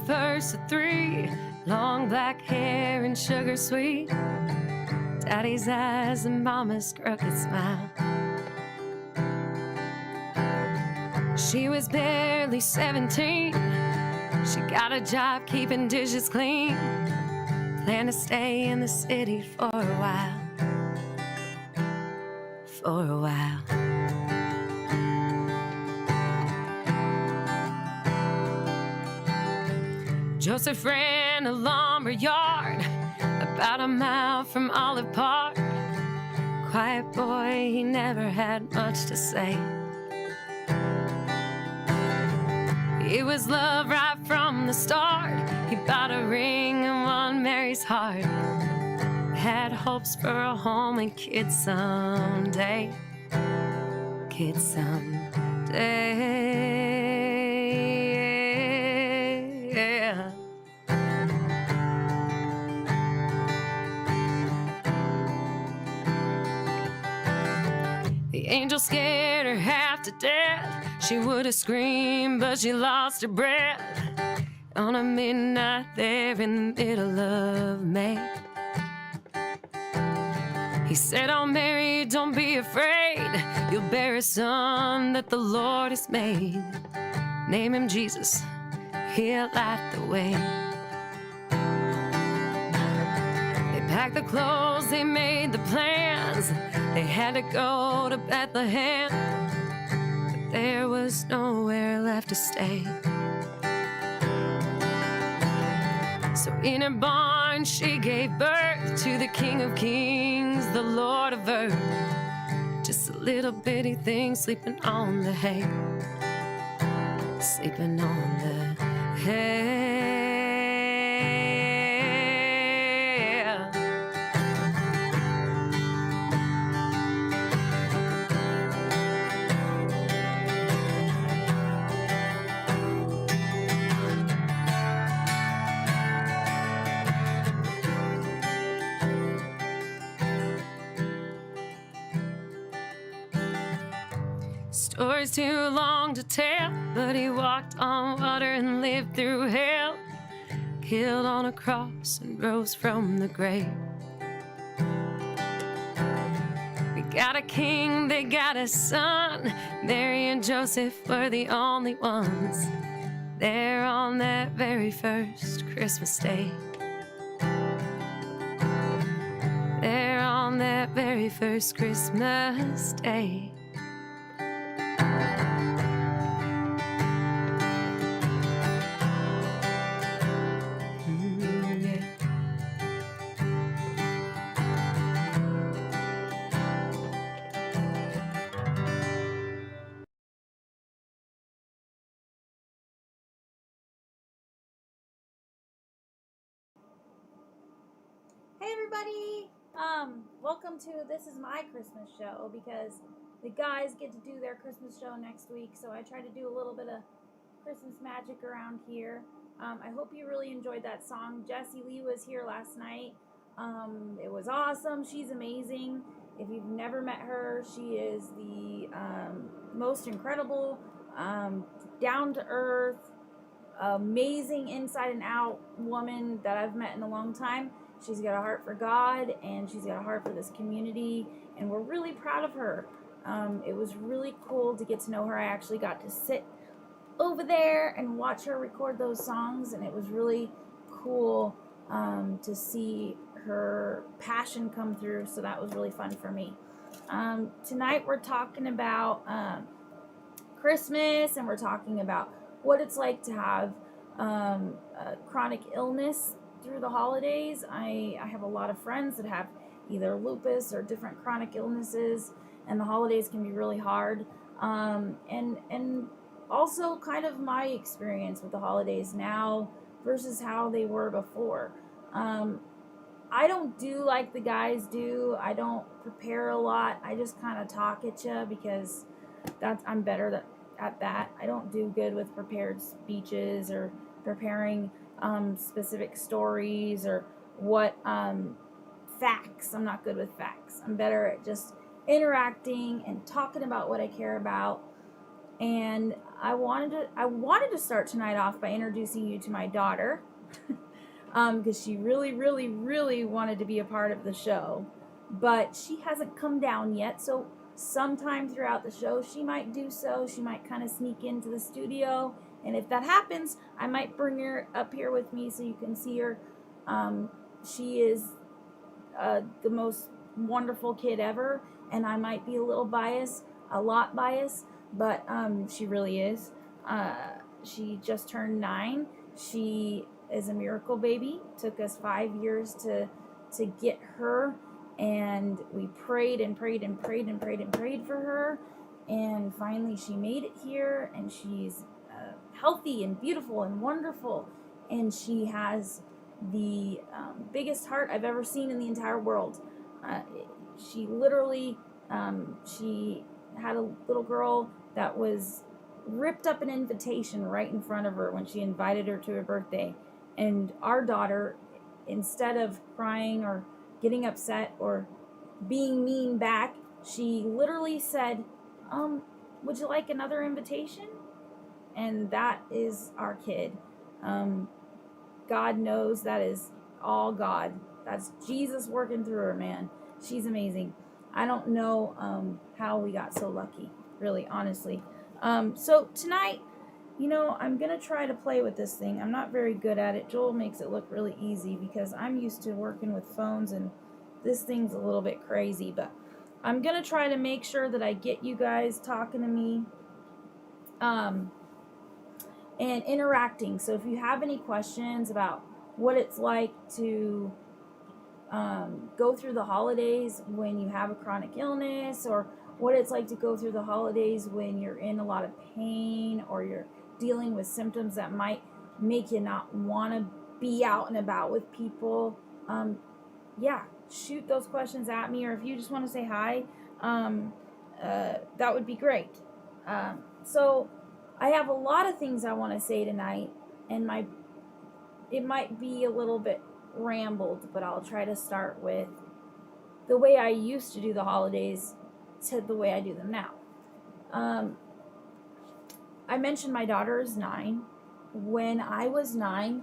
first of three, long black hair and sugar sweet, daddy's eyes and mama's crooked smile. She was barely 17, she got a job keeping dishes clean, planned to stay in the city for a while, for a while. Joseph ran a lumber yard about a mile from Olive Park. Quiet boy, he never had much to say. It was love right from the start. He bought a ring and won Mary's heart. Had hopes for a home and kids someday. Kids someday. Yeah. The angel scared her half to death. She would have screamed, but she lost her breath on a midnight there in the middle of May. He said, "Oh, Mary, don't be afraid. You'll bear a son that the Lord has made. Name him Jesus, he'll light the way." They packed the clothes, they made the plans. They had to go to Bethlehem, but there was nowhere left to stay. So in her barn she gave birth to the King of Kings, the Lord of earth. Just a little bitty thing sleeping on the hay, sleeping on the hay. Story's too long to tell, but he walked on water and lived through hell, killed on a cross and rose from the grave. We got a king, they got a son. Mary and Joseph were the only ones there on that very first Christmas day. There on that very first Christmas day. Hey everybody! Welcome to This Is My Christmas Show, because the guys get to do their Christmas show next week, so I try to do a little bit of Christmas magic around here. I hope you really enjoyed that song. Jessie Leigh was here last night. It was awesome. She's amazing. If you've never met her, she is the most incredible, down-to-earth, amazing inside and out woman that I've met in a long time. She's got a heart for God, and she's got a heart for this community, and we're really proud of her. It was really cool to get to know her. I actually got to sit over there and watch her record those songs, and it was really cool to see her passion come through, so that was really fun for me. Tonight we're talking about Christmas, and we're talking about what it's like to have chronic illness through the holidays. I have a lot of friends that have either lupus or different chronic illnesses, and the holidays can be really hard. And also kind of my experience with the holidays now versus how they were before. I don't do like the guys do. I don't prepare a lot. I just kind of talk at you because I'm better at that. I don't do good with prepared speeches or preparing specific stories or what facts. I'm not good with facts. I'm better at just interacting and talking about what I care about. And I wanted to start tonight off by introducing you to my daughter, because she really, really, really wanted to be a part of the show, but she hasn't come down yet. So sometime throughout the show, she might do so. She might kind of sneak into the studio, and if that happens, I might bring her up here with me so you can see her. She is the most wonderful kid ever, and I might be a little biased, a lot biased, but she really is. She just turned 9. She is a miracle baby. Took us 5 years to get her, and we prayed and prayed and prayed and prayed and prayed for her, and finally she made it here, and she's healthy and beautiful and wonderful, and she has the biggest heart I've ever seen in the entire world. She literally, she had a little girl that was ripped up an invitation right in front of her when she invited her to her birthday. And our daughter, instead of crying or getting upset or being mean back, she literally said, would you like another invitation? And that is our kid. God knows that is all God. That's Jesus working through her, man. She's amazing. I don't know how we got so lucky, really, honestly. So tonight, I'm going to try to play with this thing. I'm not very good at it. Joel makes it look really easy because I'm used to working with phones, and this thing's a little bit crazy. But I'm going to try to make sure that I get you guys talking to me and interacting. So if you have any questions about what it's like to go through the holidays when you have a chronic illness, or what it's like to go through the holidays when you're in a lot of pain, or you're dealing with symptoms that might make you not want to be out and about with people, shoot those questions at me. Or if you just want to say hi, that would be great. So I have a lot of things I want to say tonight, and it might be a little bit rambled, but I'll try to start with the way I used to do the holidays to the way I do them now. I mentioned my daughter is 9. When I was 9,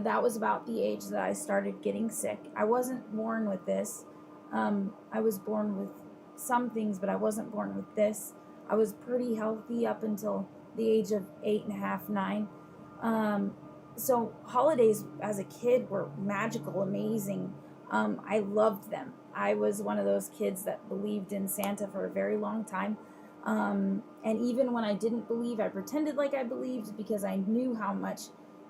that was about the age that I started getting sick. I wasn't born with this. I was born with some things, but I wasn't born with this. I was pretty healthy up until the age of 8.5, 9. So holidays as a kid were magical, amazing. I loved them. I was one of those kids that believed in Santa for a very long time. And even when I didn't believe, I pretended like I believed because I knew how much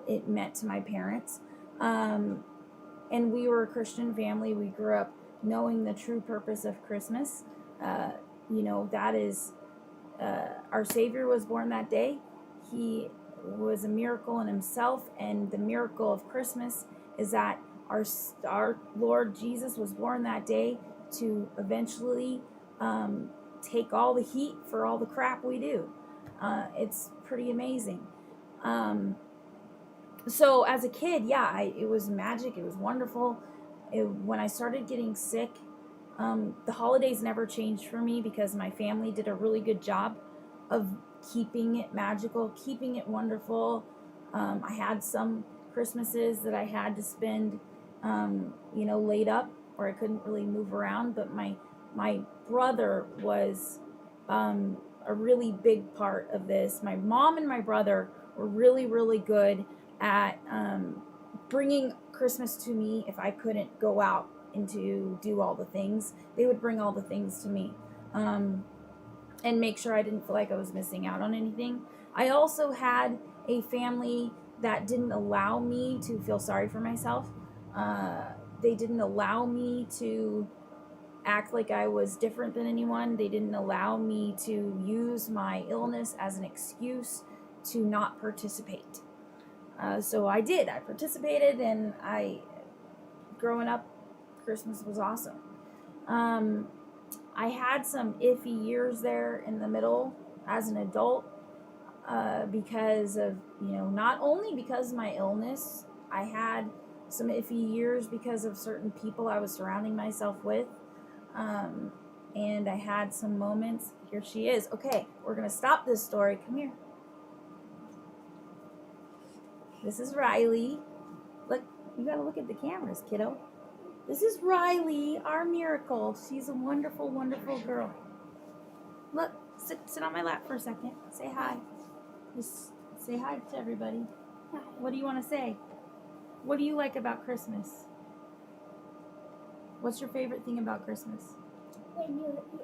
it meant to my parents. And we were a Christian family. We grew up knowing the true purpose of Christmas. That is, our Savior was born that day. He was a miracle in himself, and the miracle of Christmas is that our Lord Jesus was born that day to eventually take all the heat for all the crap we do. It's pretty amazing. So as a kid, it was magic. It was wonderful. When I started getting sick, the holidays never changed for me because my family did a really good job of keeping it magical, keeping it wonderful. I had some Christmases that I had to spend, laid up, where I couldn't really move around. But my brother was a really big part of this. My mom and my brother were really, really good at bringing Christmas to me. If I couldn't go out and to do all the things, they would bring all the things to me. And make sure I didn't feel like I was missing out on anything. I also had a family that didn't allow me to feel sorry for myself. They didn't allow me to act like I was different than anyone. They didn't allow me to use my illness as an excuse to not participate. So I did. I participated, and growing up, Christmas was awesome. I had some iffy years there in the middle as an adult because of, not only because of my illness. I had some iffy years because of certain people I was surrounding myself with. and I had some moments. Here she is. Okay, we're going to stop this story. Come here. This is Riley. Look, you got to look at the cameras, kiddo. This is Riley, our miracle. She's a wonderful, wonderful girl. Look, sit on my lap for a second. Say hi. Just say hi to everybody. Hi. What do you want to say? What do you like about Christmas? What's your favorite thing about Christmas? When you eat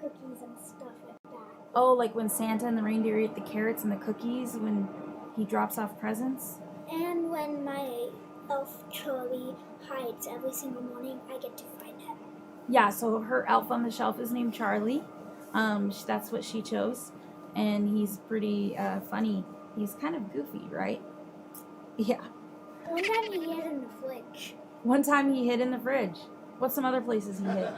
cookies and stuff like that. Oh, like when Santa and the reindeer eat the carrots and the cookies when he drops off presents? And when my elf Charlie hides every single morning, I get to find him. Yeah, so her elf on the shelf is named Charlie. That's what she chose. And he's pretty funny. He's kind of goofy, right? Yeah. One time he hid in the fridge. One time he hid in the fridge. What's some other places he hid?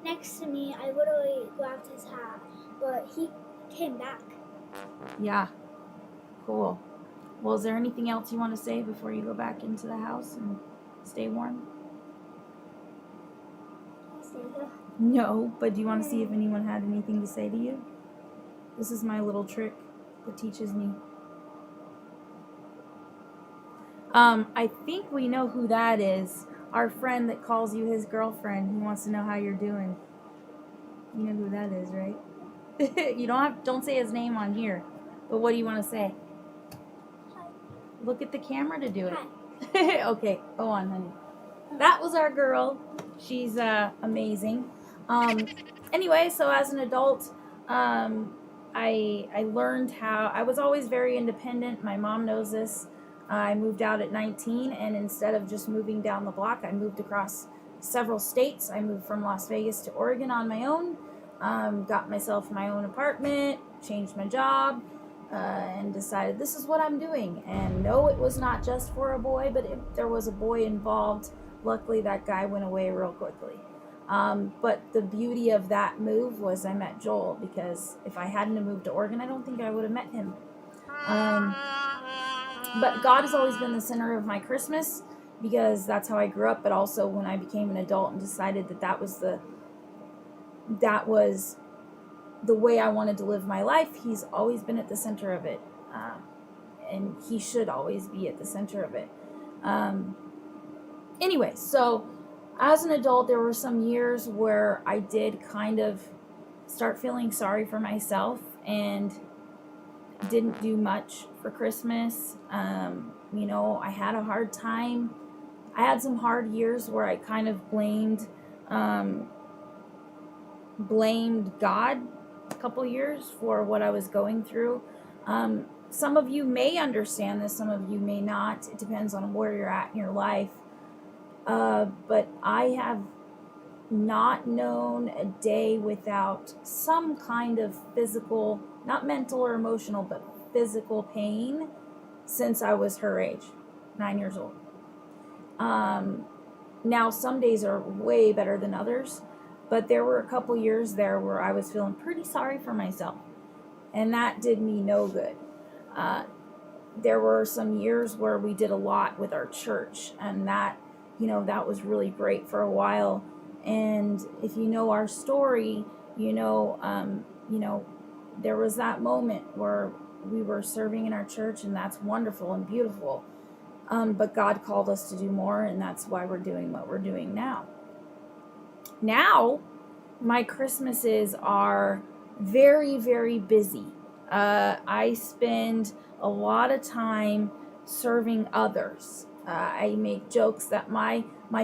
Next to me, I literally grabbed his hat, but he came back. Yeah. Cool. Well, is there anything else you want to say before you go back into the house and stay warm? I stay here. No, but do you want to see if anyone had anything to say to you? This is my little trick that teaches me. I think we know who that is. Our friend that calls you his girlfriend. He wants to know how you're doing. You know who that is, right? You don't say his name on here. But what do you want to say? Hi. Look at the camera to do it. Hi. Okay, go on, honey. That was our girl. She's amazing. Anyway, so as an adult, I learned how. I was always very independent. My mom knows this. I moved out at 19, and instead of just moving down the block, I moved across several states. I moved from Las Vegas to Oregon on my own, got myself my own apartment, changed my job, and decided this is what I'm doing. And no, it was not just for a boy, but there was a boy involved. Luckily, that guy went away real quickly. But the beauty of that move was I met Joel, because if I hadn't moved to Oregon, I don't think I would have met him. But God has always been the center of my Christmas, because that's how I grew up. But also when I became an adult and decided that was the way I wanted to live my life, he's always been at the center of it. And he should always be at the center of it. Anyway, so as an adult, there were some years where I did kind of start feeling sorry for myself and didn't do much for Christmas. I had a hard time. I had some hard years where I kind of blamed God a couple years for what I was going through. Some of you may understand this, some of you may not. It depends on where you're at in your life. But I have not known a day without some kind of physical, not mental or emotional, but physical pain since I was her age, 9 years old. Now some days are way better than others, but there were a couple years there where I was feeling pretty sorry for myself, and that did me no good. There were some years where we did a lot with our church, and that was really great for a while. And if you know our story, there was that moment where we were serving in our church, and that's wonderful and beautiful. But God called us to do more, and that's why we're doing what we're doing now. Now, my Christmases are very, very busy. I spend a lot of time serving others. I make jokes that my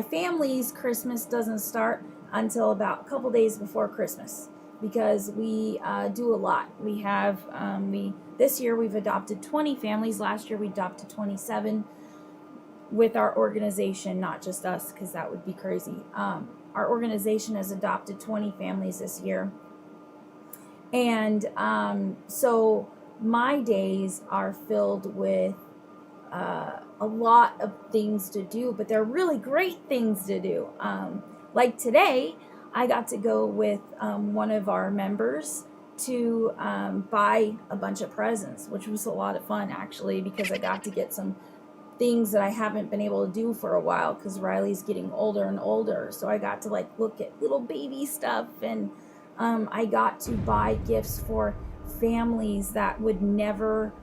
family's Christmas doesn't start until about a couple days before Christmas, because we do a lot. We have this year we've adopted 20 families. Last year we adopted 27 with our organization, not just us, because that would be crazy. Our organization has adopted 20 families this year, and so my days are filled with a lot of things to do, but they're really great things to do. Like today, I got to go with one of our members to buy a bunch of presents, which was a lot of fun, actually, because I got to get some things that I haven't been able to do for a while because Riley's getting older and older. So I got to like look at little baby stuff, and I got to buy gifts for families that would never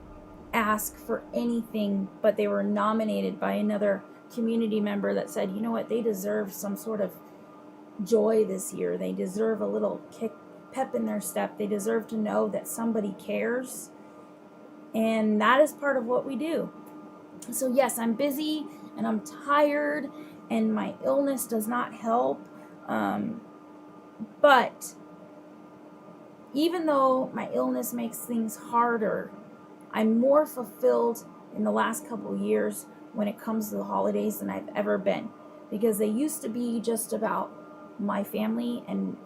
ask for anything, but they were nominated by another community member that said, you know what, they deserve some sort of joy this year. They deserve a little pep in their step. They deserve to know that somebody cares. And that is part of what we do. So yes, I'm busy and I'm tired and my illness does not help. But even though my illness makes things harder, I'm more fulfilled in the last couple of years when it comes to the holidays than I've ever been. Because they used to be just about my family and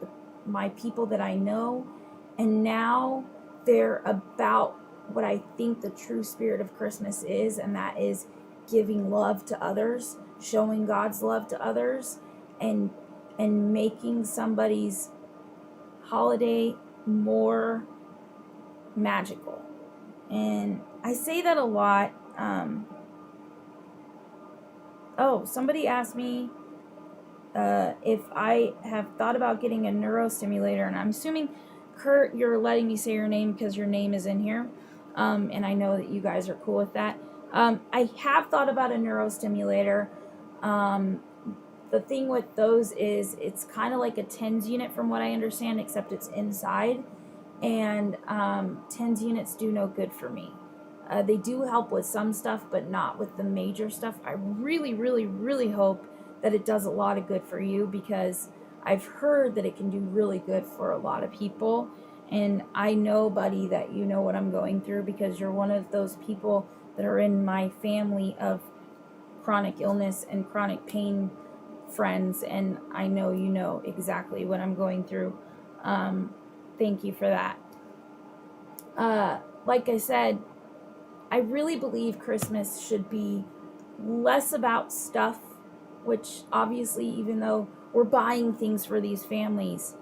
my people that I know. And now they're about what I think the true spirit of Christmas is, and that is giving love to others, showing God's love to others, and making somebody's holiday more magical. And I say that a lot. Somebody asked me if I have thought about getting a neurostimulator, and I'm assuming, Kurt, you're letting me say your name because your name is in here, and I know that you guys are cool with that. I have thought about a neurostimulator. The thing with those is it's kind of like a TENS unit from what I understand, except it's inside, and TENS units do no good for me. They do help with some stuff, but not with the major stuff. I really, really, really hope that it does a lot of good for you, because I've heard that it can do really good for a lot of people. And I know, buddy, that you know what I'm going through, because you're one of those people that are in my family of chronic illness and chronic pain friends, and I know you know exactly what I'm going through. Thank you for that. Like I said, I really believe Christmas should be less about stuff, which obviously, even though we're buying things for these families,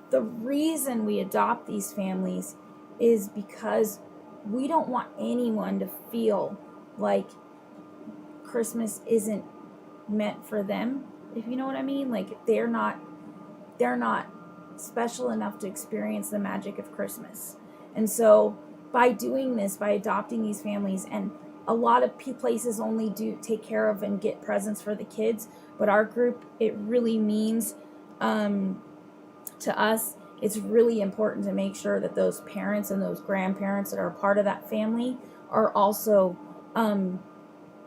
the reason we adopt these families is because we don't want anyone to feel like Christmas isn't meant for them, if you know what I mean. Like they're not special enough to experience the magic of Christmas. And so by doing this, by adopting these families, and a lot of places only do take care of and get presents for the kids, but our group, it really means to us, it's really important to make sure that those parents and those grandparents that are part of that family are also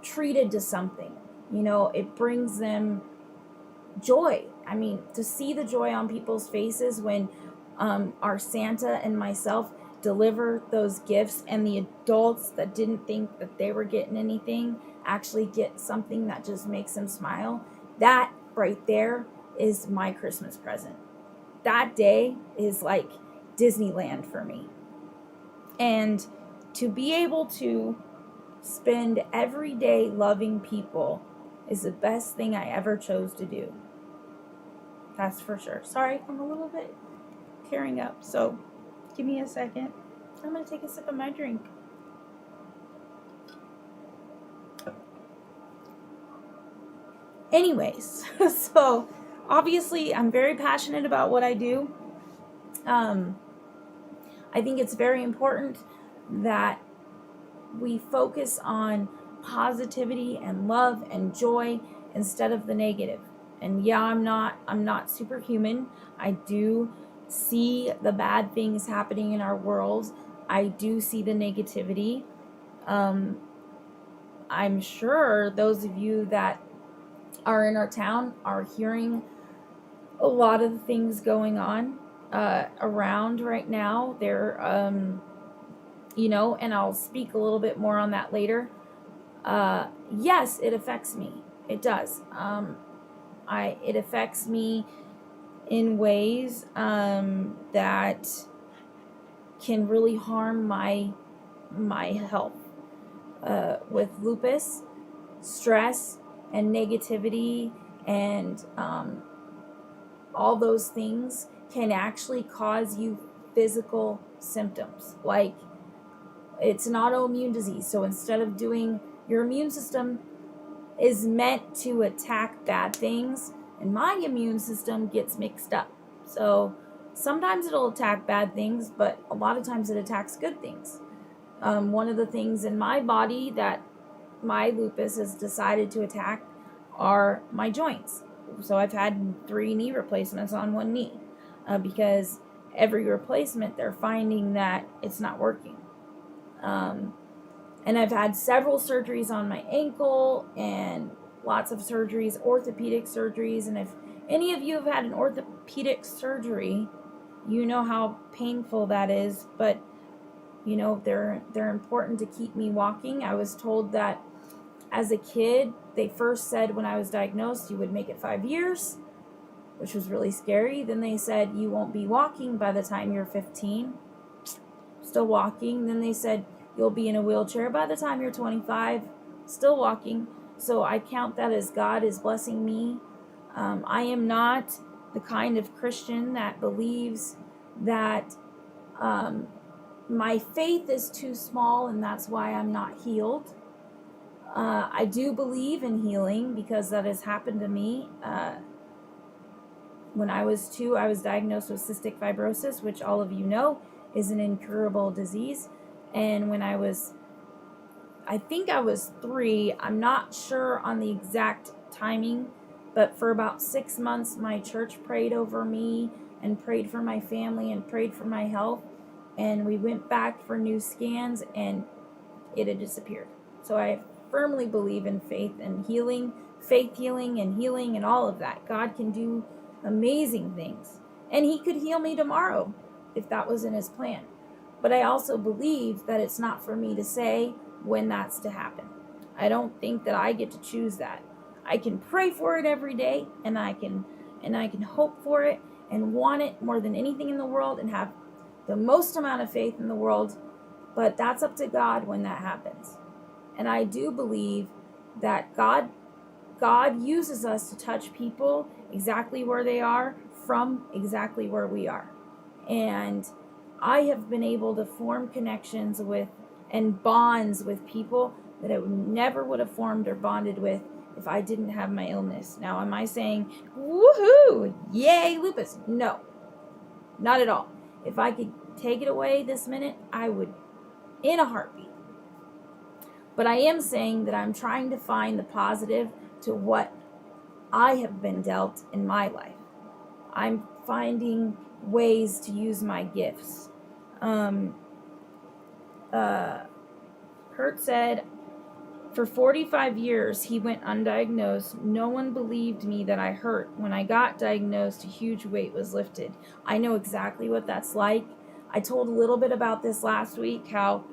treated to something. You know, it brings them joy. I mean, to see the joy on people's faces when our Santa and myself deliver those gifts, and the adults that didn't think that they were getting anything actually get something that just makes them smile. That right there is my Christmas present. That day is like Disneyland for me. And to be able to spend every day loving people is the best thing I ever chose to do. That's for sure. Sorry, I'm a little bit tearing up, so give me a second. I'm going to take a sip of my drink. Anyways, so obviously I'm very passionate about what I do. I think it's very important that we focus on positivity and love and joy instead of the negative. And yeah, I'm not superhuman. I do see the bad things happening in our world. I do see the negativity. I'm sure those of you that are in our town are hearing a lot of the things going on around right now. They're, and I'll speak a little bit more on that later. Yes, it affects me. It does. It affects me in ways that can really harm my health. With lupus, stress, and negativity, and all those things can actually cause you physical symptoms. Like, it's an autoimmune disease, so instead of doing Your immune system is meant to attack bad things, and my immune system gets mixed up. So sometimes it'll attack bad things, but a lot of times it attacks good things. One of the things in my body that my lupus has decided to attack are my joints. So I've had 3 knee replacements on one knee because every replacement they're finding that it's not working. And I've had several surgeries on my ankle and lots of surgeries, orthopedic surgeries. And if any of you have had an orthopedic surgery, you know how painful that is. But, you know, they're important to keep me walking. I was told that as a kid, they first said when I was diagnosed, you would make it 5 years, which was really scary. Then they said you won't be walking by the time you're 15. Still walking. Then they said you'll be in a wheelchair by the time you're 25, still walking. So I count that as God is blessing me. I am not the kind of Christian that believes that my faith is too small and that's why I'm not healed. I do believe in healing because that has happened to me. When I was 2, I was diagnosed with cystic fibrosis, which all of you know is an incurable disease. And when I think I was 3, I'm not sure on the exact timing, but for about 6 months, my church prayed over me and prayed for my family and prayed for my health. And we went back for new scans and it had disappeared. So I firmly believe in faith and healing, faith healing and all of that. God can do amazing things. And he could heal me tomorrow if that was in his plan. But I also believe that it's not for me to say when that's to happen. I don't think that I get to choose that. I can pray for it every day and I can hope for it and want it more than anything in the world and have the most amount of faith in the world, but that's up to God when that happens. And I do believe that God uses us to touch people exactly where they are from exactly where we are. And I have been able to form connections with and bonds with people that I never would have formed or bonded with if I didn't have my illness. Now, am I saying, woohoo, yay, lupus? No, not at all. If I could take it away this minute, I would in a heartbeat. But I am saying that I'm trying to find the positive to what I have been dealt in my life. I'm finding ways to use my gifts. Kurt said, for 45 years, he went undiagnosed. No one believed me that I hurt. When I got diagnosed, a huge weight was lifted. I know exactly what that's like. I told a little bit about this last week, how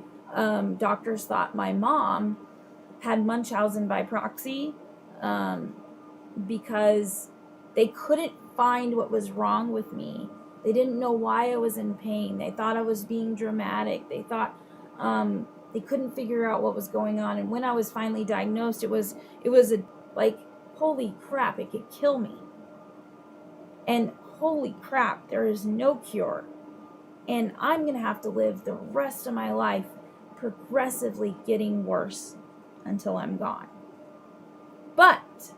doctors thought my mom had Munchausen by proxy because they couldn't find what was wrong with me. They didn't know why I was in pain. They thought I was being dramatic. They thought they couldn't figure out what was going on. And when I was finally diagnosed, it was like, holy crap, it could kill me. And holy crap, there is no cure. And I'm going to have to live the rest of my life progressively getting worse until I'm gone. But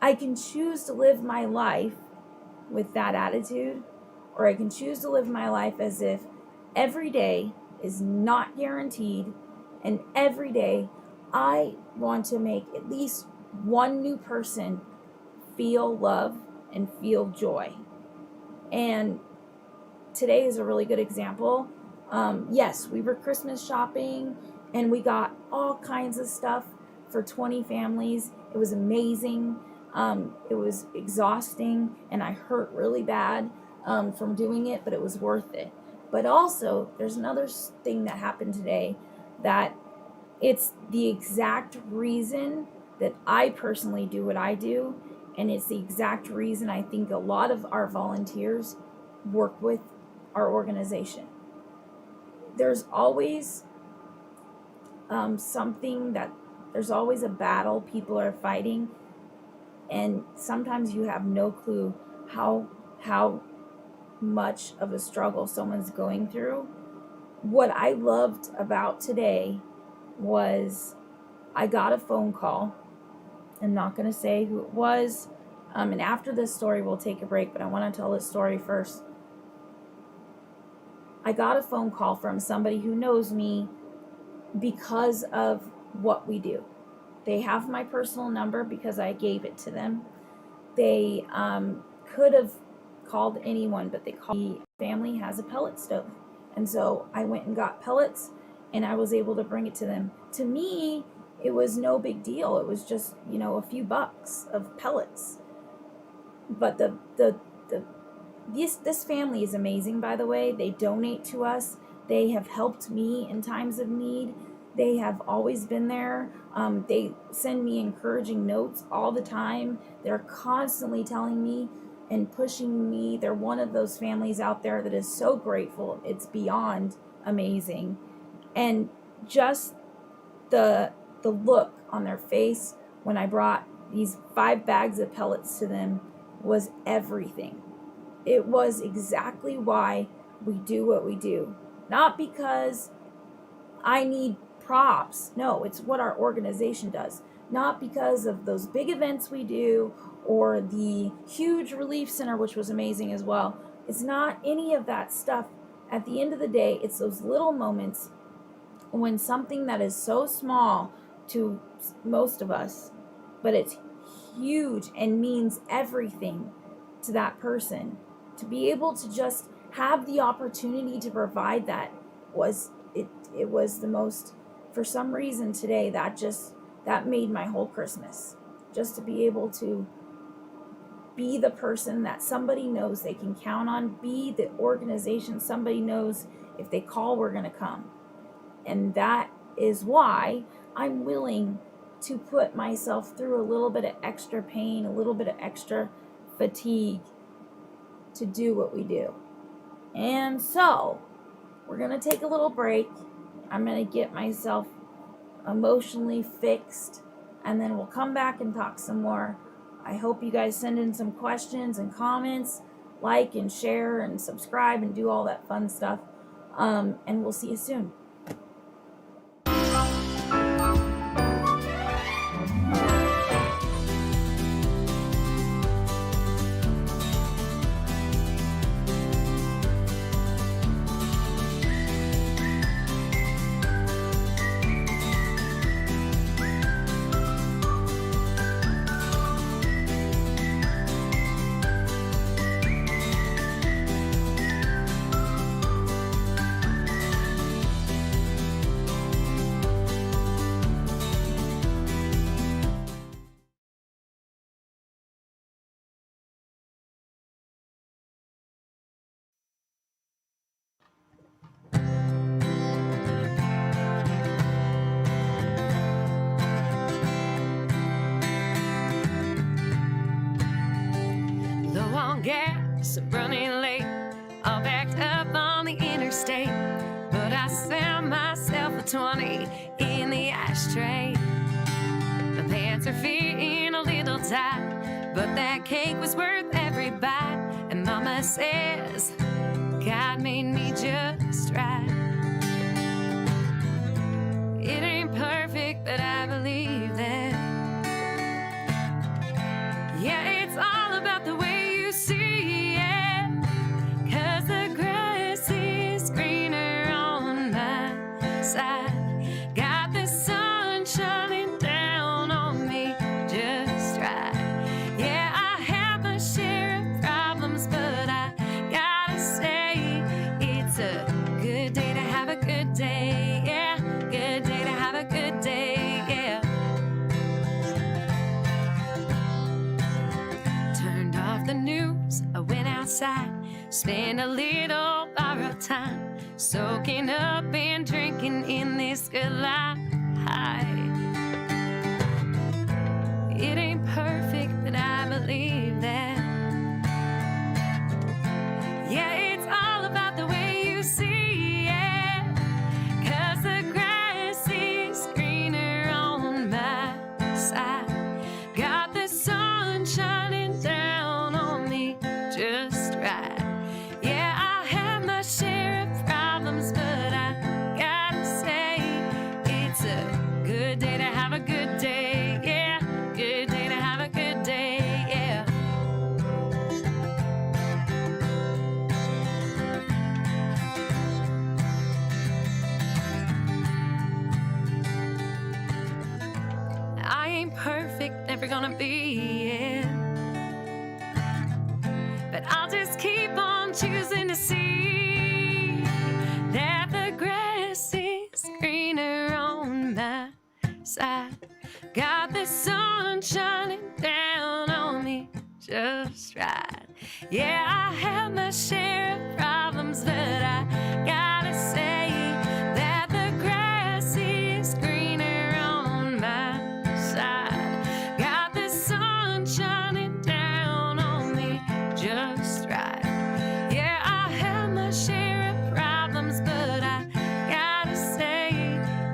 I can choose to live my life with that attitude, or I can choose to live my life as if every day is not guaranteed, and every day I want to make at least one new person feel love and feel joy. And today is a really good example. Yes, we were Christmas shopping and we got all kinds of stuff for 20 families. It was amazing. It was exhausting and I hurt really bad from doing it, but it was worth it. But also, there's another thing that happened today that it's the exact reason that I personally do what I do, and it's the exact reason I think a lot of our volunteers work with our organization. There's always there's always a battle people are fighting, and sometimes you have no clue how much of a struggle someone's going through. What I loved about today was I got a phone call. I'm not going to say who it was. And after this story, we'll take a break, but I want to tell this story first. I got a phone call from somebody who knows me because of what we do. They have my personal number because I gave it to them. They could have called anyone, but they called. The family has a pellet stove. And so I went and got pellets, and I was able to bring it to them. To me, it was no big deal. It was just, a few bucks of pellets. But this family is amazing, by the way. They donate to us. They have helped me in times of need. They have always been there. They send me encouraging notes all the time. They're constantly telling me and pushing me. They're one of those families out there that is so grateful. It's beyond amazing. And just the look on their face when I brought these 5 bags of pellets to them was everything. It was exactly why we do what we do. Not because I need props. No, it's what our organization does. Not because of those big events we do or the huge relief center, which was amazing as well. It's not any of that stuff. At the end of the day, it's those little moments when something that is so small to most of us, but it's huge and means everything to that person. To be able to just have the opportunity to provide that was it was the most, for some reason today, that made my whole Christmas. Just to be able to be the person that somebody knows they can count on, be the organization somebody knows if they call, we're going to come. And that is why I'm willing to put myself through a little bit of extra pain, a little bit of extra fatigue to do what we do. And so we're going to take a little break. I'm going to get myself emotionally fixed, and then we'll come back and talk some more. I hope you guys send in some questions and comments, like and share and subscribe and do all that fun stuff. And we'll see you soon. Low on gas, running late, all backed up on the interstate. But I found myself a 20 in the ashtray. My pants are fitting a little tight, but that cake was worth every bite. And Mama says God made me just right. It ain't perfect, but I believe that. Yeah, it's all about the way you see it, 'cause the grass is greener on my side. Got the sun shining down on me just right. Yeah, I have my share of problems, but I gotta say it's a good day to have a good day. Yeah, good day to have a good day. Yeah. Turned off the news, I went outside, spent a little borrowed time, soaking up and drinking in this good life. It ain't perfect, but I believe that. Yeah, it's all about the way you see it, 'cause the grass is greener on my side. Got the sun shining down on me just right. Yeah, I have my share of problems, but I gotta say it's a good day to have a good wanna be in. But I'll just keep on choosing to see that the grass is greener on my side. Got the sun shining down on me just right. Yeah, I have my share of problems, but I gotta say that the grass is greener on my side. Got the sun shining down on me just right. Yeah, I have my share of problems, but I gotta say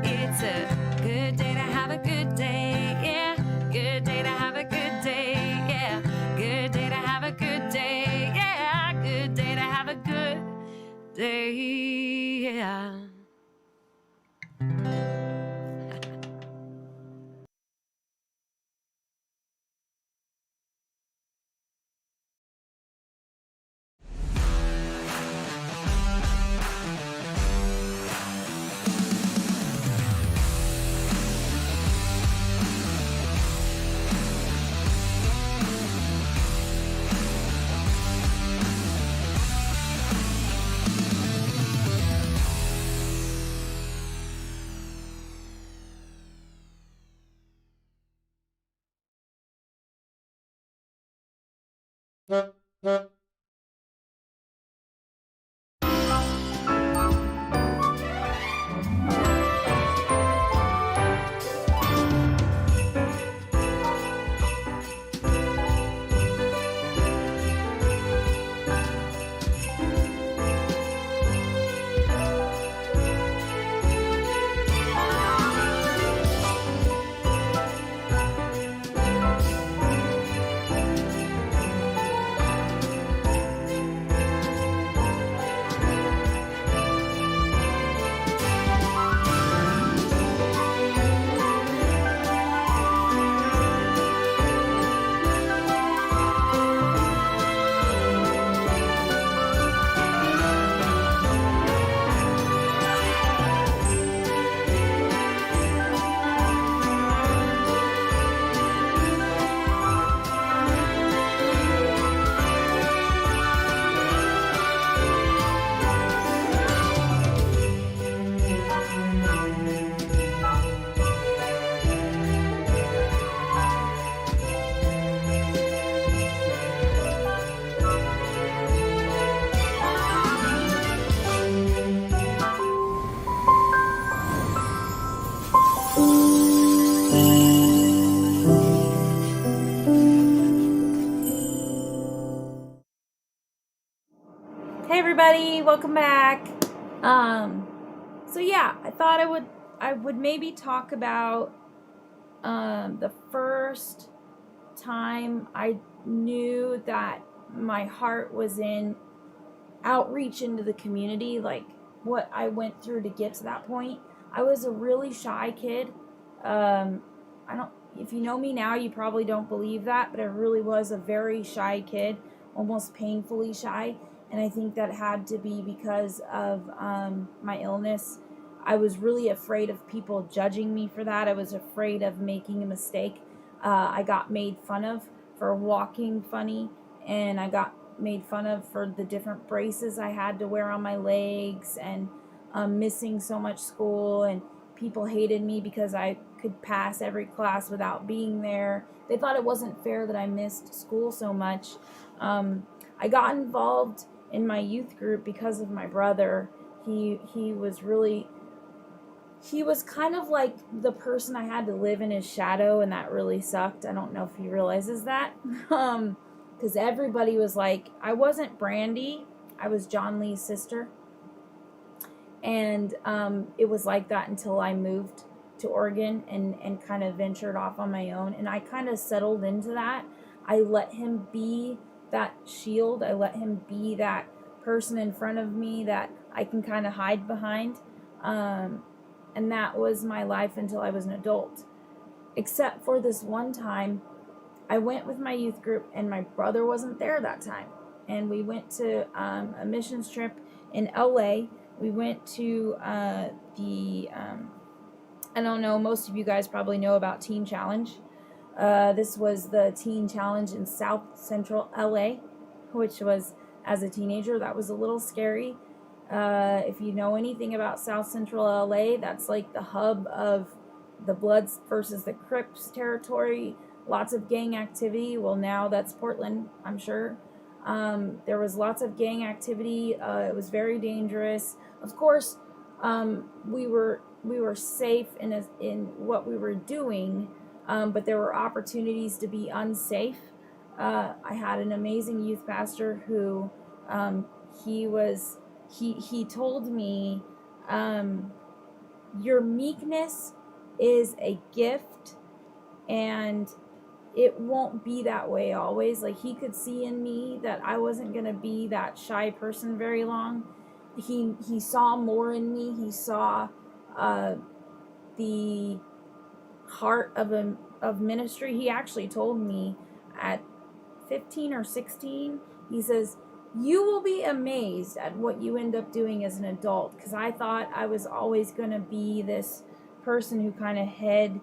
it's a good day to have a good day. Yeah, good day to have a good day. Yeah, good day to have a good day. Yeah, good day to have a good day. Yeah. Hey everybody, welcome back. So yeah, I thought I would maybe talk about the first time I knew that my heart was in outreach into the community, like what I went through to get to that point. I was a really shy kid. If you know me now, you probably don't believe that, but I really was a very shy kid, almost painfully shy. And I think that had to be because of my illness. I was really afraid of people judging me for that. I was afraid of making a mistake. I got made fun of for walking funny, and I got made fun of for the different braces I had to wear on my legs, and missing so much school, and people hated me because I could pass every class without being there. They thought it wasn't fair that I missed school so much. I got involved in my youth group because of my brother. He was kind of like the person I had to live in his shadow, and that really sucked. I don't know if he realizes that. Because everybody was like, I wasn't Brandy, I was John Lee's sister. And it was like that until I moved to Oregon and kind of ventured off on my own. And I kind of settled into that. I let him be that shield. I let him be that person in front of me that I can kind of hide behind. And that was my life until I was an adult. Except for this one time, I went with my youth group and my brother wasn't there that time. And we went to a missions trip in LA. We went to I don't know, most of you guys probably know about Teen Challenge. This was the Teen Challenge in South Central LA, which was, as a teenager, that was a little scary. If you know anything about South Central LA, that's like the hub of the Bloods versus the Crips territory. Lots of gang activity. Well, now that's Portland, I'm sure. There was lots of gang activity. It was very dangerous. Of course, we were safe in what we were doing, but there were opportunities to be unsafe. I had an amazing youth pastor who he told me, your meekness is a gift, and it won't be that way always. Like, he could see in me that I wasn't going to be that shy person very long. He saw more in me. He saw the heart of ministry. He actually told me at 15 or 16, he says, you will be amazed at what you end up doing as an adult, because I thought I was always going to be this person who kind of hid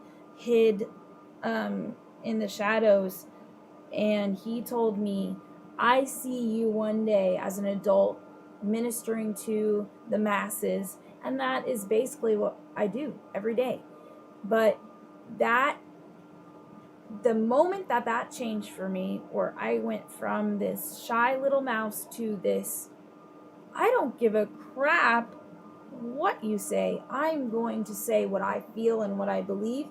in the shadows. And he told me, I see you one day as an adult ministering to the masses, and that is basically what I do every day. But the moment that changed for me, where I went from this shy little mouse to this, I don't give a crap what you say, I'm going to say what I feel and what I believe,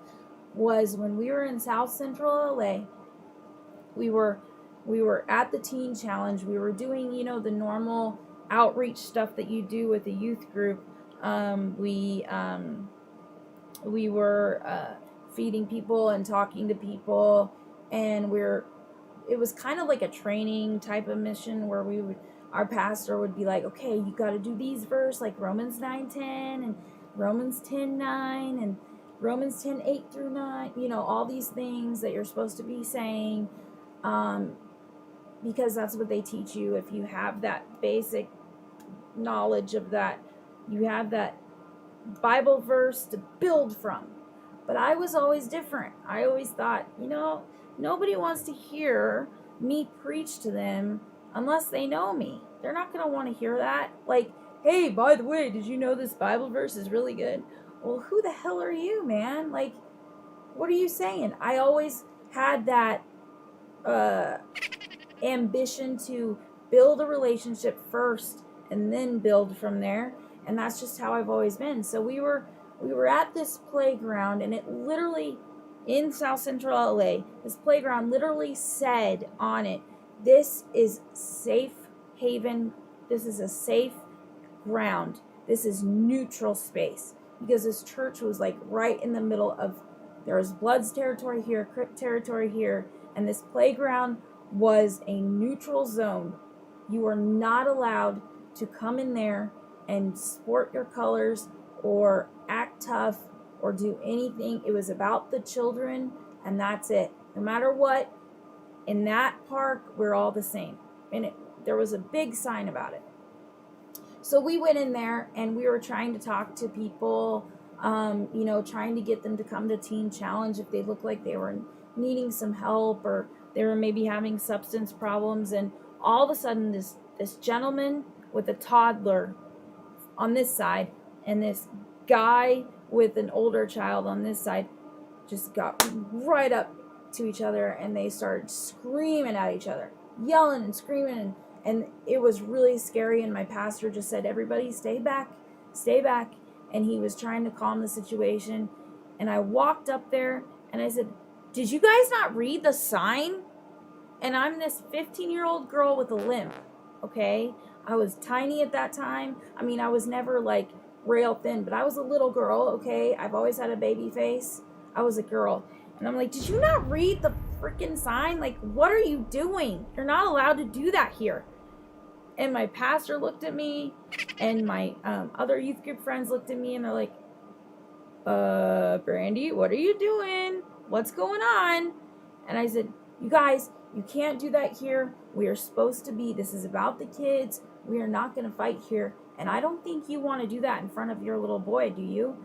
was when we were in South Central LA. We were at the Teen Challenge. We were doing, the normal outreach stuff that you do with a youth group. We were feeding people and talking to people, and it was kind of like a training type of mission where our pastor would be like, okay, you got to do these verses, like Romans 9:10 and Romans 10:9 and Romans 10:8 through 9, all these things that you're supposed to be saying, because that's what they teach you. If you have that basic knowledge of that, you have that Bible verse to build from. But I was always different. I always thought, nobody wants to hear me preach to them unless they know me. They're not going to want to hear that. Like, hey, by the way, did you know this Bible verse is really good? Well, who the hell are you, man? Like, what are you saying? I always had that ambition to build a relationship first and then build from there. And that's just how I've always been. So we were at this playground, and it literally, in South Central LA, this playground literally said on it, this is safe haven. This is a safe ground. This is neutral space. Because this church was like right in the middle of, there was Bloods territory here, Crip territory here, and this playground was a neutral zone. You were not allowed to come in there and sport your colors or act tough or do anything. It was about the children, and that's it. No matter what, in that park, we're all the same. And there was a big sign about it. So we went in there, and we were trying to talk to people, trying to get them to come to Teen Challenge if they looked like they were needing some help, or they were maybe having substance problems. And all of a sudden, this gentleman with a toddler on this side and this guy with an older child on this side just got right up to each other, and they started screaming at each other, yelling and screaming, and it was really scary. And my pastor just said, everybody stay back, and he was trying to calm the situation. And I walked up there and I said, did you guys not read the sign? And I'm this 15-year-old girl with a limp, okay? I was tiny at that time. I mean, I was never like rail thin, but I was a little girl, okay? I've always had a baby face. I was a girl. And I'm like, did you not read the freaking sign? Like, what are you doing? You're not allowed to do that here. And my pastor looked at me, and my other youth group friends looked at me, and they're like, Brandy, what are you doing? What's going on? And I said, you guys, you can't do that here. We are supposed to be, this is about the kids. We are not going to fight here. And I don't think you want to do that in front of your little boy, do you?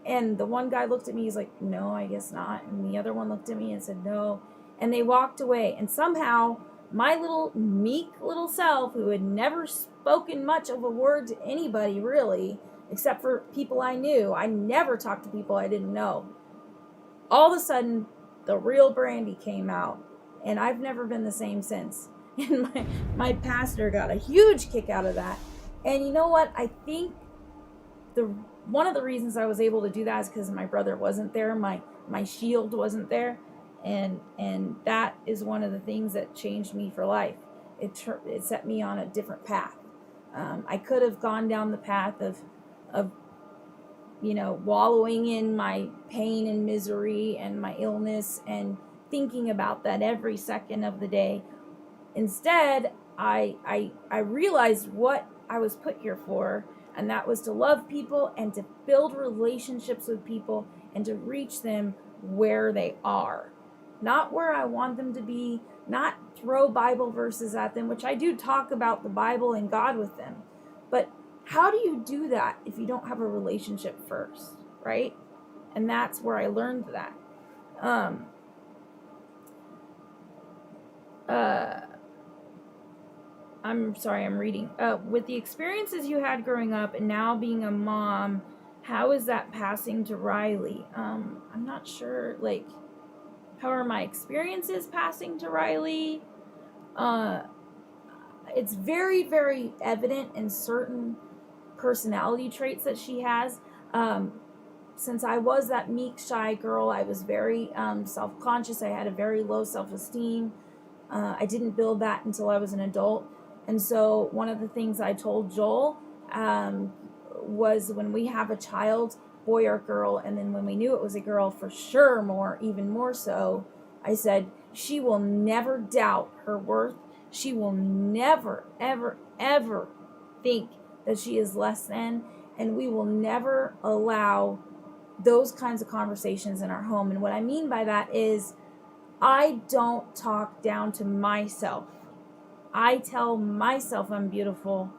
And the one guy looked at me, he's like, no, I guess not. And the other one looked at me and said, no. And they walked away. And somehow my little meek little self, who had never spoken much of a word to anybody really, except for people I knew, I never talked to people I didn't know. All of a sudden, the real Brandy came out. And I've never been the same since. And my pastor got a huge kick out of that. And you know what? I think one of the reasons I was able to do that is because my brother wasn't there. My shield wasn't there. And that is one of the things that changed me for life. It set me on a different path. I could have gone down the path of wallowing in my pain and misery and my illness and thinking about that every second of the day. Instead, I realized what I was put here for, and that was to love people and to build relationships with people and to reach them where they are. Not where I want them to be, not throw Bible verses at them, which I do talk about the Bible and God with them. But how do you do that if you don't have a relationship first, right? And that's where I learned that. I'm sorry, I'm reading. With the experiences you had growing up and now being a mom, how is that passing to Riley? I'm not sure, how are my experiences passing to Riley? It's very, very evident in certain personality traits that she has. Since I was that meek, shy girl, I was very self-conscious. I had a very low self-esteem. I didn't build that until I was an adult. And so one of the things I told Joel was when we have a child, boy or girl, and then when we knew it was a girl for sure, even more so, I said, she will never doubt her worth. She will never, ever, ever think that she is less than, and we will never allow those kinds of conversations in our home. And what I mean by that is I don't talk down to myself. I tell myself I'm beautiful,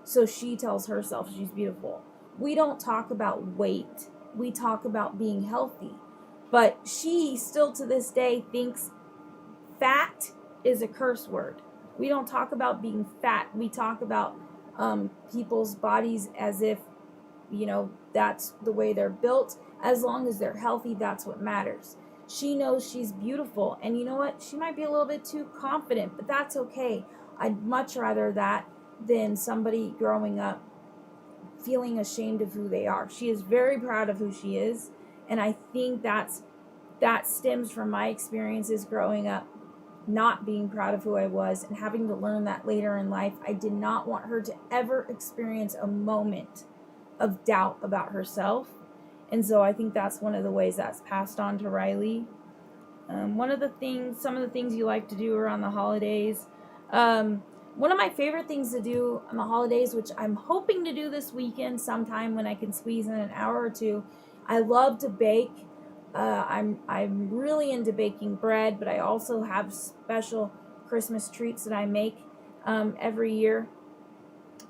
so she tells herself she's beautiful. We don't talk about weight. We talk about being healthy. But she still to this day thinks fat is a curse word. We don't talk about being fat. We talk about people's bodies as if, that's the way they're built. As long as they're healthy, that's what matters. She knows she's beautiful. And you know what? She might be a little bit too confident, but that's okay. I'd much rather that than somebody growing up feeling ashamed of who they are. She is very proud of who she is. And I think that stems from my experiences growing up, not being proud of who I was and having to learn that later in life. I did not want her to ever experience a moment of doubt about herself. And so I think that's one of the ways that's passed on to Riley. Some of the things you like to do around the holidays. One of my favorite things to do on the holidays, which I'm hoping to do this weekend sometime when I can squeeze in an hour or two, I love to bake. I'm really into baking bread, but I also have special Christmas treats that I make every year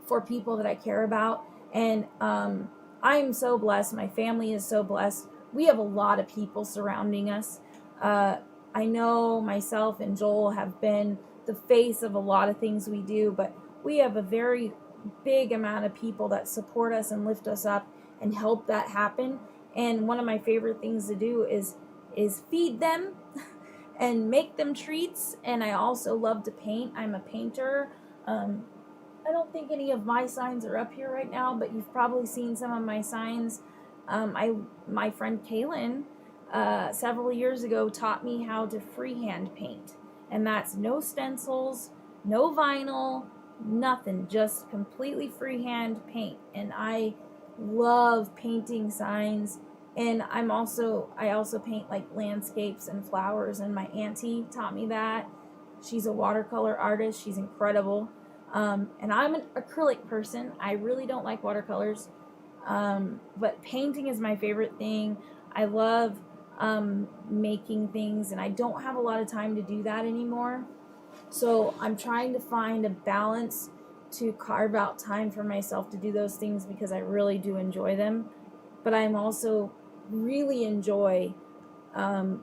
for people that I care about. And I am so blessed. My family is so blessed. We have a lot of people surrounding us. I know myself and Joel have been the face of a lot of things we do, but we have a very big amount of people that support us and lift us up and help that happen. And one of my favorite things to do is feed them and make them treats. And I also love to paint. I'm a painter. I don't think any of my signs are up here right now, but you've probably seen some of my signs. My friend Kaylin several years ago taught me how to freehand paint. And that's no stencils, no vinyl, nothing, just completely freehand paint. And I love painting signs. And I also paint like landscapes and flowers. And my auntie taught me that. She's a watercolor artist. She's incredible. And I'm an acrylic person. I really don't like watercolors. But painting is my favorite thing. I love making things, and I don't have a lot of time to do that anymore. So I'm trying to find a balance to carve out time for myself to do those things because I really do enjoy them. But I'm also really enjoy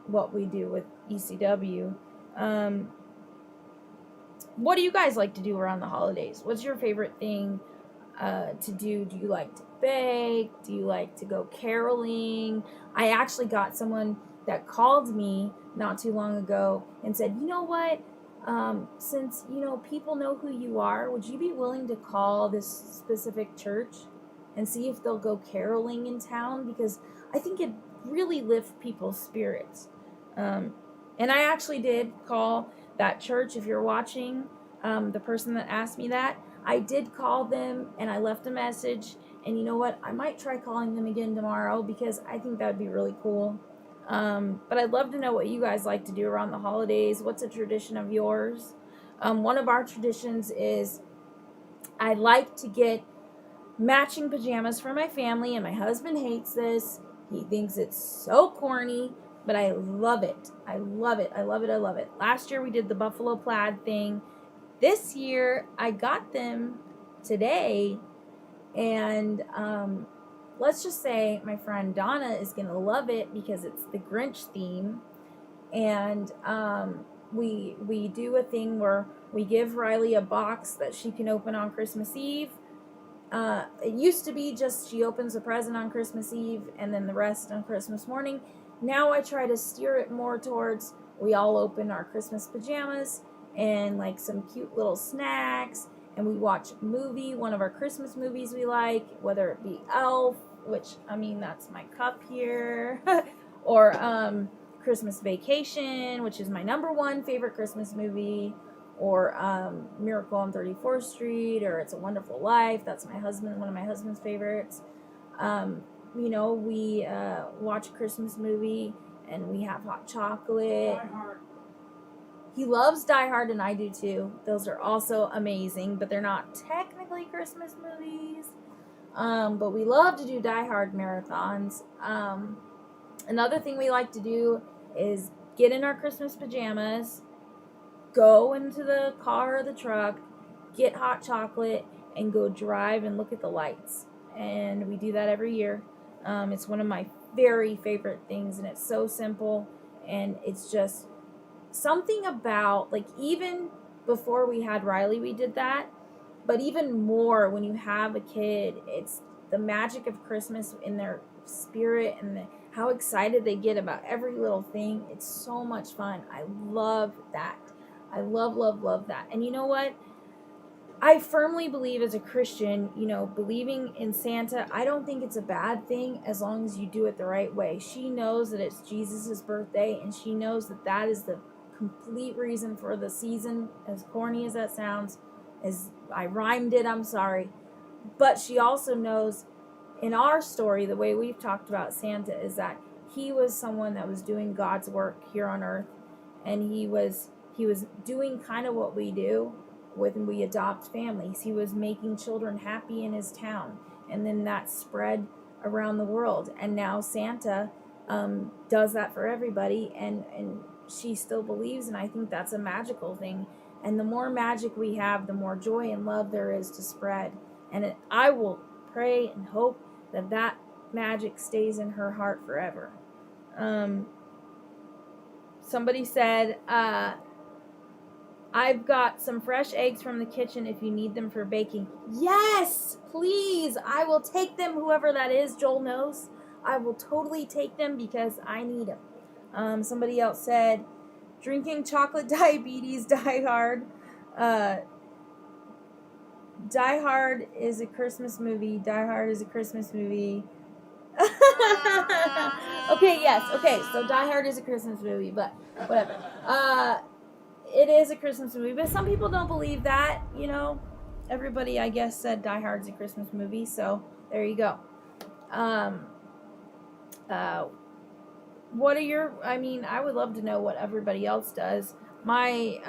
what we do with ECW. What do you guys like to do around the holidays? What's your favorite thing to do? Do you like to bake? Do you like to go caroling? I actually got someone that called me not too long ago and said, you know what? Since, people know who you are, would you be willing to call this specific church and see if they'll go caroling in town? Because I think it really lifts people's spirits. And I actually did call that church. If you're watching, the person that asked me that, I did call them and I left a message. And you know what? I might try calling them again tomorrow because I think that would be really cool. But I'd love to know what you guys like to do around the holidays. What's a tradition of yours? One of our traditions is I like to get matching pajamas for my family, and my husband hates this. He thinks it's so corny, but I love it. I love it. I love it. I love it. Last year we did the buffalo plaid thing. This year I got them today, and let's just say my friend Donna is going to love it because it's the Grinch theme. And we do a thing where we give Riley a box that she can open on Christmas Eve. It used to be just she opens a present on Christmas Eve and then the rest on Christmas morning. Now I try to steer it more towards we all open our Christmas pajamas and like some cute little snacks, and we watch a movie, one of our Christmas movies we like, whether it be Elf, which, I mean, that's my cup here, or Christmas Vacation, which is my #1 favorite Christmas movie, or Miracle on 34th Street, or It's a Wonderful Life. That's one of my husband's favorites. We watch a Christmas movie and we have hot chocolate. Die Hard. He loves Die Hard, and I do too. Those are also amazing, but they're not technically Christmas movies. But we love to do Die Hard marathons. Another thing we like to do is get in our Christmas pajamas, go into the car or the truck, get hot chocolate, and go drive and look at the lights. And we do that every year. It's one of my very favorite things, and it's so simple, and it's just something about, like, even before we had Riley, we did that, but even more when you have a kid, it's the magic of Christmas in their spirit and how excited they get about every little thing. It's so much fun. I love that. I love that. And you know what? I firmly believe as a Christian, believing in Santa, I don't think it's a bad thing as long as you do it the right way. She knows that it's Jesus' birthday, and she knows that that is the complete reason for the season, as corny as that sounds, as I rhymed it, I'm sorry. But she also knows in our story, the way we've talked about Santa is that he was someone that was doing God's work here on earth, and he was doing kind of what we do when we adopt families. He was making children happy in his town, and then that spread around the world. And now Santa does that for everybody, and she still believes, and I think that's a magical thing. And the more magic we have, the more joy and love there is to spread. And I will pray and hope that magic stays in her heart forever. Somebody said, I've got some fresh eggs from the kitchen if you need them for baking. Yes, please. I will take them, whoever that is. Joel knows. I will totally take them because I need them. Somebody else said, drinking chocolate diabetes, Die Hard. Die Hard is a Christmas movie. Die Hard is a Christmas movie. Okay, yes. Okay, so Die Hard is a Christmas movie, but whatever. It is a Christmas movie, but some people don't believe that, Everybody, I guess, said Die Hard's a Christmas movie, so there you go. What are your, I would love to know what everybody else does. My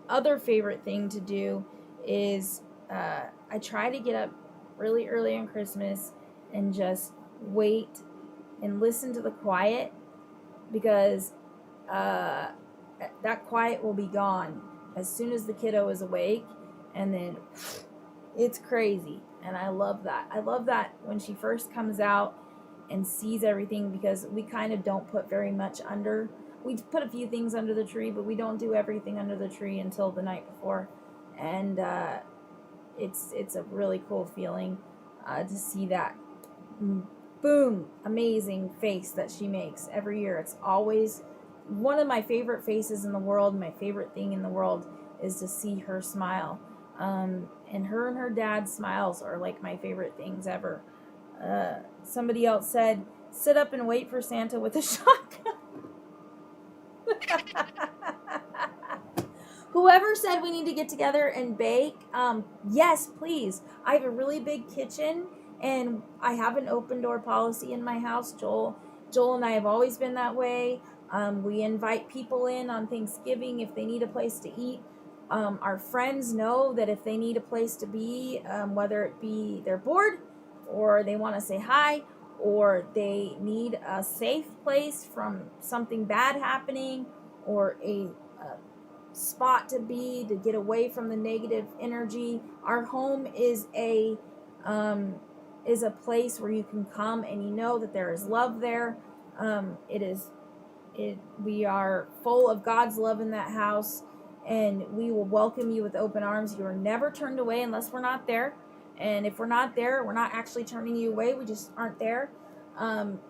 other favorite thing to do is I try to get up really early on Christmas and just wait and listen to the quiet, because that quiet will be gone as soon as the kiddo is awake, and then it's crazy. And I love that. I love that when she first comes out and sees everything, because we kind of don't put very much under. We put a few things under the tree, but we don't do everything under the tree until the night before. And it's a really cool feeling to see that boom, amazing face that she makes every year. It's always one of my favorite faces in the world. My favorite thing in the world is to see her smile. And her dad's smiles are like my favorite things ever. Somebody else said, sit up and wait for Santa with a shotgun. Whoever said we need to get together and bake, yes, please. I have a really big kitchen, and I have an open door policy in my house. Joel and I have always been that way. We invite people in on Thanksgiving if they need a place to eat. Our friends know that if they need a place to be, whether it be they're bored or they want to say hi or they need a safe place from something bad happening or a spot to be to get away from the negative energy, our home is a place where you can come and you know that there is love there. We are full of God's love in that house, and we will welcome you with open arms. You are never turned away unless we're not there. And if we're not there, we're not actually turning you away. We just aren't there.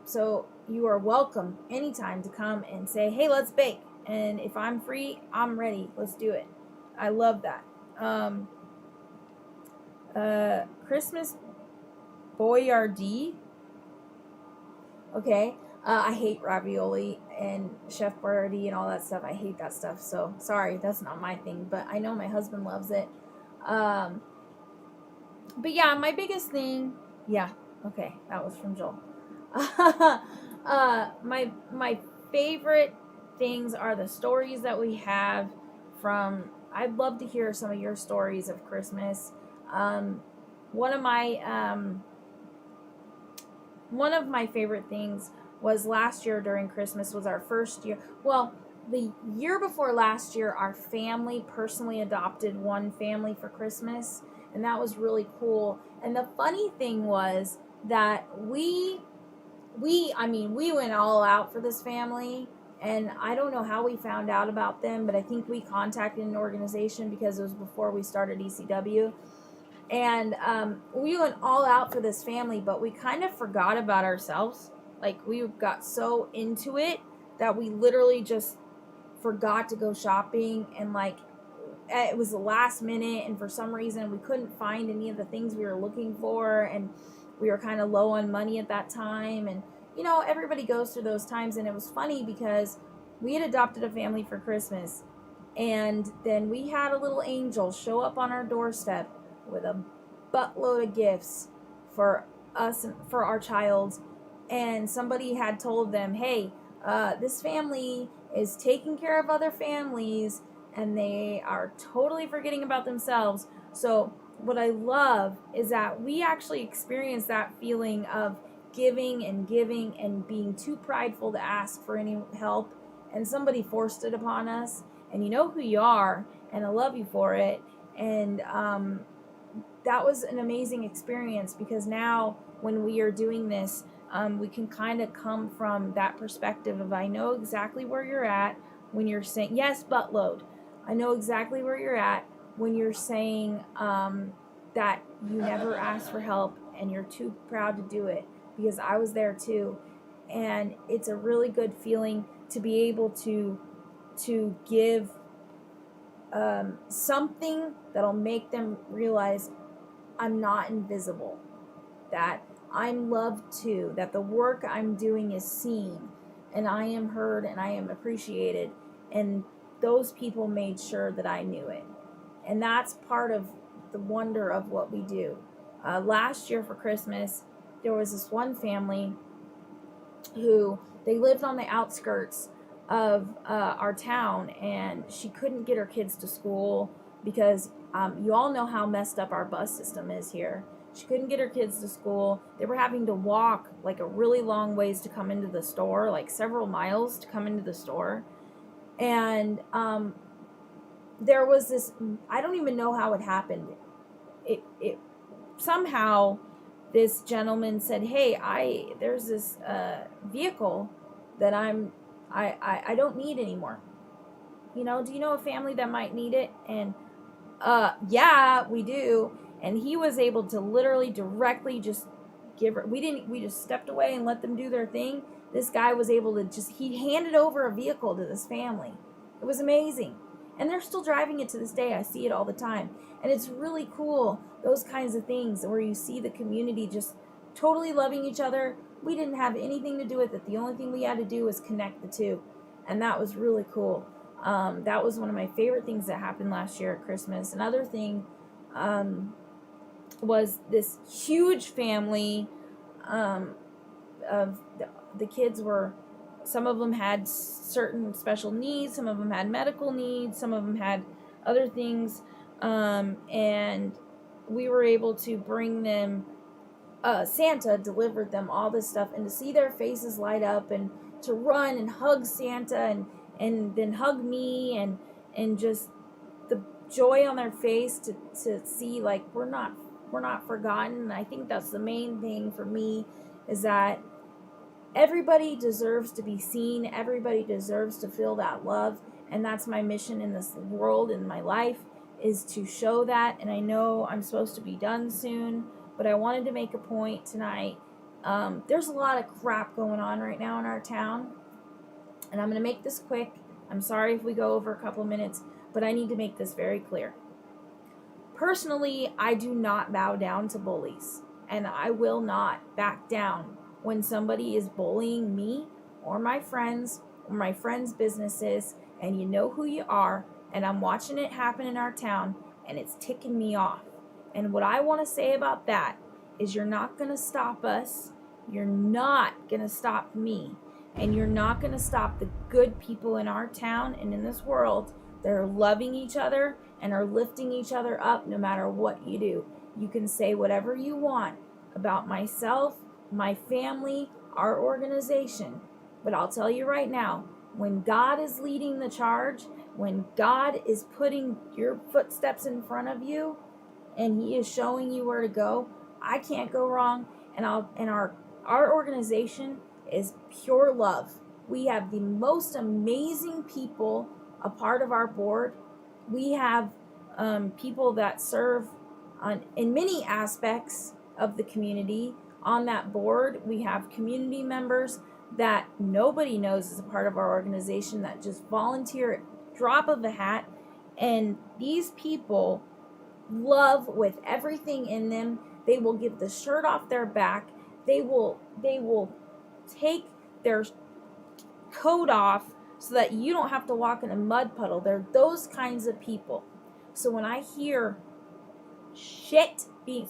So you are welcome anytime to come and say, hey, let's bake. And if I'm free, I'm ready. Let's do it. I love that. Christmas Boyardee. Okay. I hate ravioli and Chef Boyardee and all that stuff. I hate that stuff. So sorry, that's not my thing. But I know my husband loves it. But yeah, my biggest thing. Yeah. Okay, that was from Joel. My favorite things are the stories that we have from. I'd love to hear some of your stories of Christmas. One of my favorite things was last year during Christmas was our first year. Well, the year before last year, our family personally adopted one family for Christmas, and that was really cool. And the funny thing was that we went all out for this family, and I don't know how we found out about them, but I think we contacted an organization because it was before we started ECW. And we went all out for this family, but we kind of forgot about ourselves. Like, we got so into it that we literally just forgot to go shopping. And, like, it was the last minute, and for some reason we couldn't find any of the things we were looking for. And we were kind of low on money at that time. And, you know, everybody goes through those times. And it was funny because we had adopted a family for Christmas. And then we had a little angel show up on our doorstep with a buttload of gifts for us and for our child. And somebody had told them, hey, this family is taking care of other families and they are totally forgetting about themselves. So what I love is that we actually experienced that feeling of giving and being too prideful to ask for any help, and somebody forced it upon us. And you know who you are, and I love you for it. And that was an amazing experience, because now when we are doing this, we can kind of come from that perspective of, I know exactly where you're at when you're saying, yes, buttload. I know exactly where you're at when you're saying that you never asked for help and you're too proud to do it, because I was there too. And it's a really good feeling to be able to give something that'll make them realize I'm not invisible, that I'm loved too, that the work I'm doing is seen, and I am heard and I am appreciated. And those people made sure that I knew it. And that's part of the wonder of what we do. Last year for Christmas, there was this one family who, they lived on the outskirts of our town, and she couldn't get her kids to school because you all know how messed up our bus system is here. She couldn't get her kids to school. They were having to walk like a really long ways to come into the store, like several miles to come into the store. And there was this, I don't even know how it happened. It somehow this gentleman said, hey, there's this vehicle that I don't need anymore. Do you know a family that might need it? And yeah, we do. And he was able to literally directly just we just stepped away and let them do their thing. This guy was able to he handed over a vehicle to this family. It was amazing. And they're still driving it to this day. I see it all the time. And it's really cool, those kinds of things where you see the community just totally loving each other. We didn't have anything to do with it. The only thing we had to do was connect the two. And that was really cool. That was one of my favorite things that happened last year at Christmas. Another thing was this huge family of the kids were, some of them had certain special needs, some of them had medical needs, some of them had other things, and we were able to bring them, Santa delivered them all this stuff, and to see their faces light up and to run and hug Santa and then hug me and just the joy on their face to see like we're not forgotten. And I think that's the main thing for me, is that everybody deserves to be seen. Everybody deserves to feel that love. And that's my mission in this world, in my life, is to show that. And I know I'm supposed to be done soon, but I wanted to make a point tonight. There's a lot of crap going on right now in our town. And I'm going to make this quick. I'm sorry if we go over a couple minutes, but I need to make this very clear. Personally, I do not bow down to bullies, and I will not back down when somebody is bullying me or my friends businesses, and you know who you are, and I'm watching it happen in our town, and it's ticking me off. And what I want to say about that is you're not going to stop us. You're not going to stop me. And you're not going to stop the good people in our town and in this world that are loving each other and are lifting each other up no matter what you do. You can say whatever you want about myself, my family, our organization. But I'll tell you right now, when God is leading the charge, when God is putting your footsteps in front of you and He is showing you where to go, I can't go wrong. And our organization is pure love. We have the most amazing people a part of our board. We have people that serve in many aspects of the community on that board. We have community members that nobody knows is a part of our organization that just volunteer at drop of a hat. And these people love with everything in them. They will give the shirt off their back. They will take their coat off so that you don't have to walk in a mud puddle. They're those kinds of people. So when I hear shit being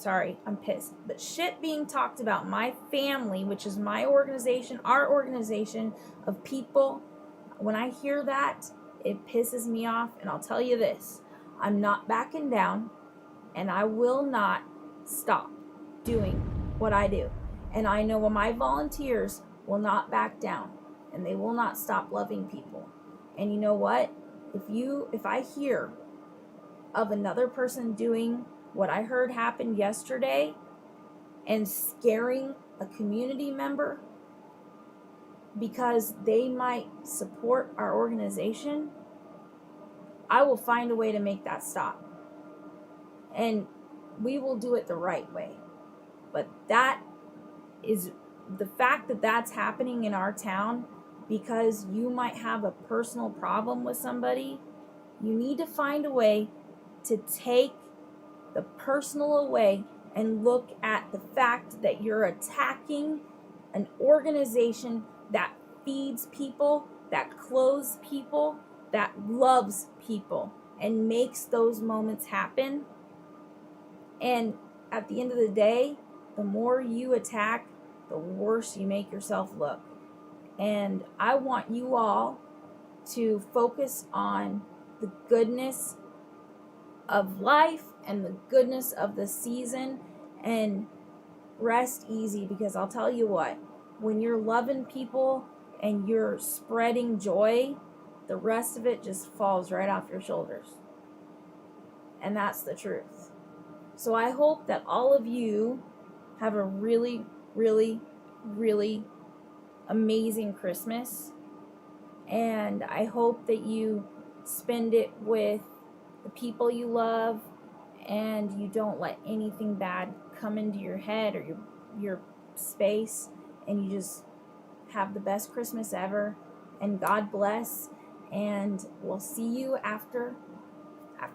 talked about my family, which is my organization, our organization of people, when I hear that, it pisses me off. And I'll tell you this, I'm not backing down, and I will not stop doing what I do. And I know my volunteers will not back down, and they will not stop loving people. And you know what? If I hear of another person doing what I heard happened yesterday and scaring a community member because they might support our organization, I will find a way to make that stop. And we will do it the right way. But that is the fact that that's happening in our town because you might have a personal problem with somebody. You need to find a way to take the personal away and look at the fact that you're attacking an organization that feeds people, that clothes people, that loves people, and makes those moments happen. And at the end of the day, the more you attack, the worse you make yourself look. And I want you all to focus on the goodness of life and the goodness of the season and rest easy, because I'll tell you what, when you're loving people and you're spreading joy, the rest of it just falls right off your shoulders. And that's the truth. So I hope that all of you have a really, really, really amazing Christmas. And I hope that you spend it with the people you love, and you don't let anything bad come into your head or your space, and you just have the best Christmas ever. And God bless, and we'll see you after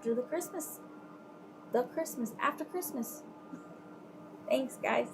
the Christmas. After Christmas. Thanks, guys.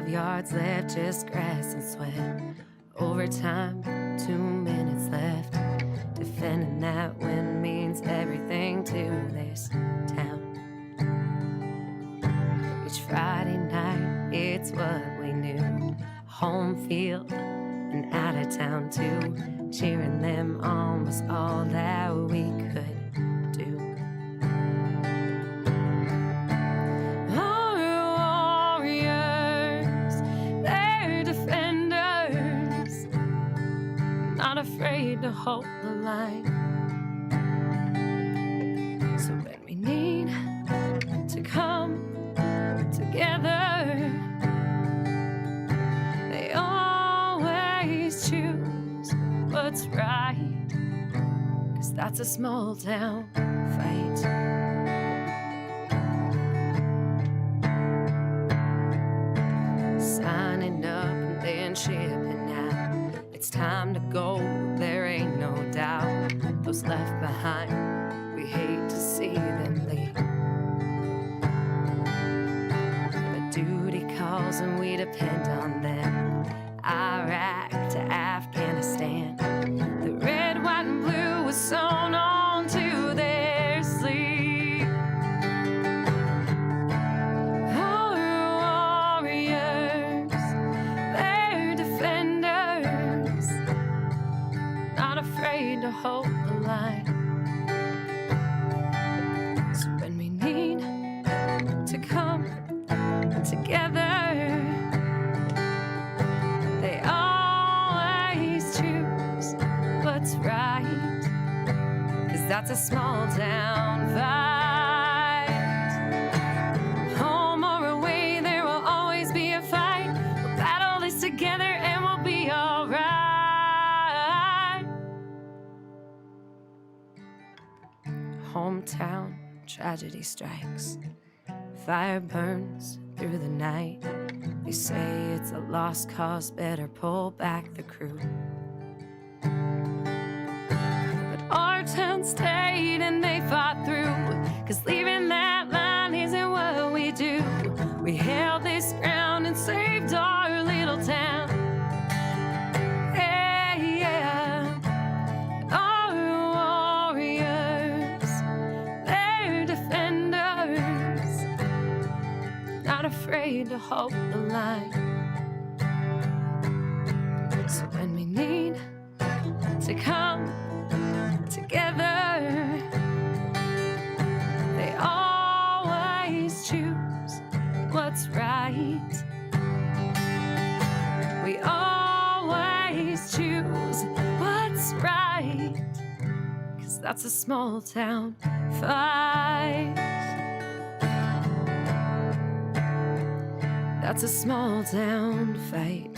Yards left, just grass and sweat. Overtime, 2 minutes left. Defending that win means everything to this town. Each Friday night, it's what we knew. Home field and out of town too. Cheering them on was all that we could do. Afraid to hold the line. So when we need to come together, they always choose what's right, 'cause that's a small town fight. Signing up and then shipping out. It's time to go, there ain't no doubt. Those left behind, we hate to see them leave. But duty calls and we depend on them. Iraq to Afghanistan. The red, white, and blue was sewn onto their sleeve. Our warriors, they're defenders, not afraid to hold the line. So when we need to come together, they always choose what's right, 'cause that's a small town fight. Home or away, there will always be a fight. We'll battle this together and we'll be alright. Hometown tragedy strikes. Fire burns through the night. They say it's a lost cause, better pull back the crew. But our town stayed and they fought through, 'cause leaving that line isn't what we do. We held this ground and saved our little town. Hey, yeah. Our warriors, they're defenders, not afraid to hold the line. So when we need to come together, they always choose what's right. We always choose what's right, 'cause that's a small town fight. That's a small town fight.